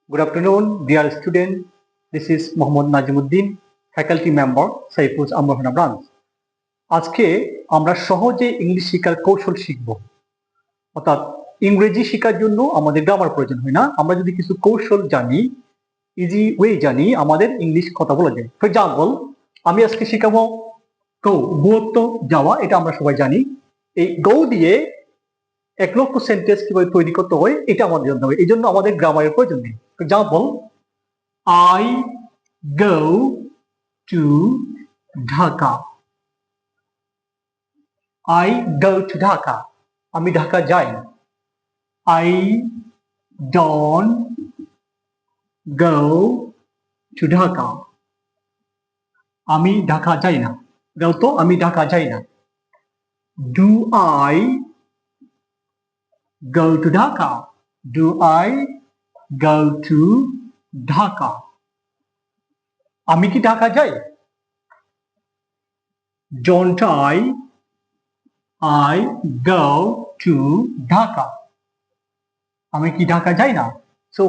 Good afternoon, dear student. This is Mohammad Najimuddin, faculty member, Saifuz Amrohana branch. আজকে আমরা সহজে English শেখার কৌশল শিখব। অর্থাৎ ইংরেজি শেখার জন্য আমাদের গ্রামার প্রয়োজন হয় না। আমরা যদি কিছু কৌশল জানি, ইজি ওয়ে জানি, আমাদের ইংলিশ কথা বলা যায়। ফর এক্সাম্পল, আমি আজকে শেখাবো গো তো যাওয়া, এটা আমরা সবাই জানি। এই গো দিয়ে 1,00,000 সেন্টেন্স কিভাবে তৈরি করতে হয় এটা আমাদের জানতে হবে। এই জন্য আমাদের গ্রামারের প্রয়োজন নেই। For example, I go to Dhaka. I go to Dhaka. আমি ঢাকা যাই। I don't go to Dhaka. আমি ঢাকা যাই না। go তো আমি ঢাকা যাই না। Do I go to Dhaka? Do I go to Dhaka? আমি কি ঢাকা যাই? Don't I go to Dhaka? আমি কি ঢাকা যাই না? সো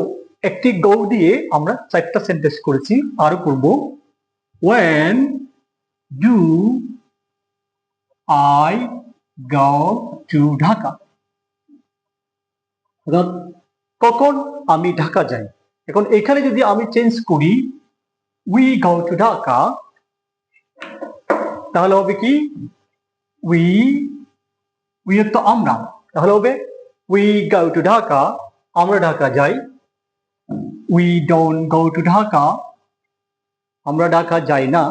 একটি গো দিয়ে আমরা 4টা সেন্টেন্স করেছি। আরো করব, when do I go to Dhaka? অর্থাৎ কখন আমি ঢাকা যাই। এখন এখানে যদি আমি চেঞ্জ করি we go to Dhaka, তাহলে হবে কি we তো আমরা, তাহলে হবে we go to Dhaka, আমরা ঢাকা যাই। we don't go to Dhaka, আমরা ঢাকা যাই না।